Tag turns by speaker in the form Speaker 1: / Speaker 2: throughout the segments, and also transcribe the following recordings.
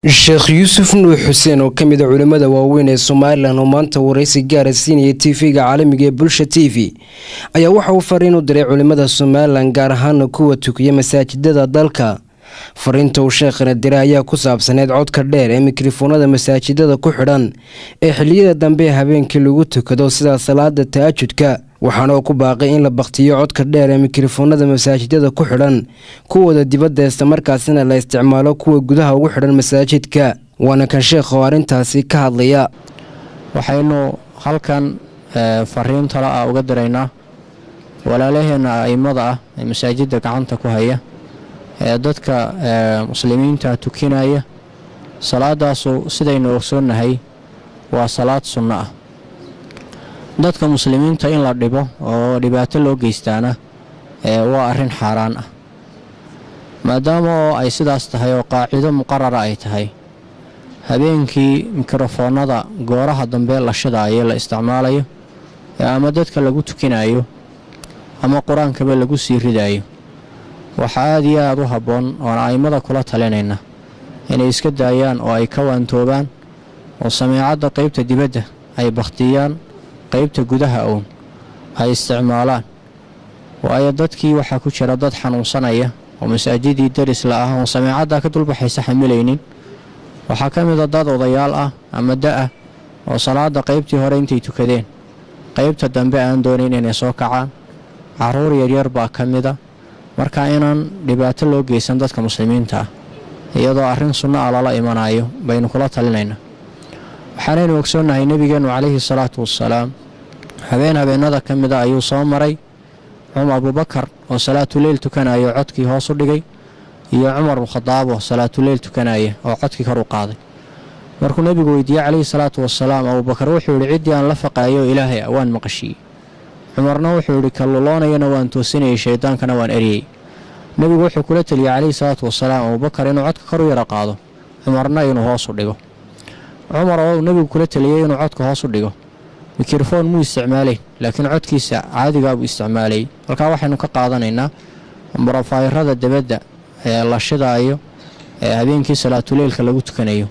Speaker 1: Sheekh Yuusuf Nuux Xuseen oo kamid ah culimada waaweyn ee Soomaaliland oo maanta wareysi gaar ah siinayay TV-ga caalamiga ee Bulsha TV ayaa waxa uu fariin u diray culimada Soomaaliland gaar ahaan kuwa tukiya masaajidada dalka. Fariinta uu sheekhana diray ayaa ku saabsaneed codka dheer ee mikrofoonada masaajidada ku xidhan ee xilliyada dambe habeenkii lagu tukado sida salaada tahajjudka, waxaana ku baaqay in la baqtiyo codka dheer ee mikrofoonada masaajidada ku xidhan kuwada dibadda isla markaasina la isticmaalo kuwa gudaha ugu xidhan masaajidka. waana kan sheekhu arintaasi ka hadlaya.
Speaker 2: waxaynu halkan fariin tala uga diraynaa walaalaheena aimada ah ee masaajidda gacanta ku haya ee dadka muslimiinta tukinaya. salaadaasu sidaynu ogsoonahay waa salaad sunno ah. dadka muslimiinta in la dhibo oo dhibaato loo geystaana waa arrin xaaraan ah, maadaama oo ay sidaas tahay oo qaacido muqarara ay tahay. habeenkii mikrofoonada gooraha dambe la shidaayo la isticmaalayo ama dadka lagu tukinayo ama qur-aankaba lagu sii ridayo, waxaa aad iyo aad u habboon oon aimada kula talinayna inay iska daayaan oo ay ka waantoobaan oo sameecadda qaybta dibadda ay bakhtiyaan, qaybta gudaha uun ay isticmaalaan. waayo dadkii waxaa ku jira dad xanuunsanaya oo masaajidii daris la ah oo sameecadda ka dulbaxaysa xamilaynin. waxaa ka mid a dad odayaal ah ama da-ah oo salaada qaybtii hore intay tukadeen qaybta dambe aan doonayn inay soo kacaan. caruur yaryar baa ka mida. marka inaan dhibaato loo geysan dadka muslimiinta ah iyadoo arrin sunno ah lala imanayo baynu kula talinaynaa. waxaanaynu ogsoonahay nebigeennu calayhi salaatu wassalaam habeenada ka mida ayuu soo maray abubakar oo salaatuleyl tukanayo codkii hoos u dhigay iyo cumar bnukhadaab oo salaatuleyl tukanaya oo codkii kor u qaaday. markuu nebigu weydiiyey calayhi salaatu wassalaam, abubakar wuxuu yidhi ciddii aan la faqaayo ilaahay waan maqashiyey. cumarna wuxuu yidhi kalluloonayana waan toosinayay, shaydaankana waan eryey. nebigu wuxuu kula teliyey calayhi salaatu wassalaam abubakar inuu codka kor u yara qaado, cumarna inuu hoos u dhigo. cumar oo nebigu kula teliyey inuu codka hoos u dhigo, mikrofoon muu isticmaalayn laakiin codkiisa caadigaa buu isticmaalayay. halkaa waxaynu ka qaadanaynaa murafaayirada dibadda ee la shidaayo ee habeenkii salaatuleylka lagu tukanayo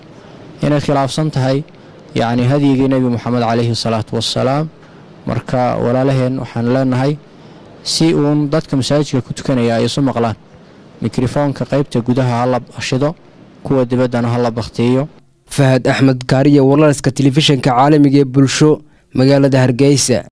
Speaker 2: inay khilaafsan tahay hadyigii nebi moxamed calayhi salaatu wassalaam. marka walaalaheen waxaan leenahay si uun dadka masaajidka ku tukanaya ay isu maqlaan, mikrofoonka qaybta gudaha ha la shido, kuwa dibaddana ha la bakhtiyo.
Speaker 1: Fahad Axmed Kaariye, wararka telefishinka caalamiga ee Bulsho, magaalada Hargeysa.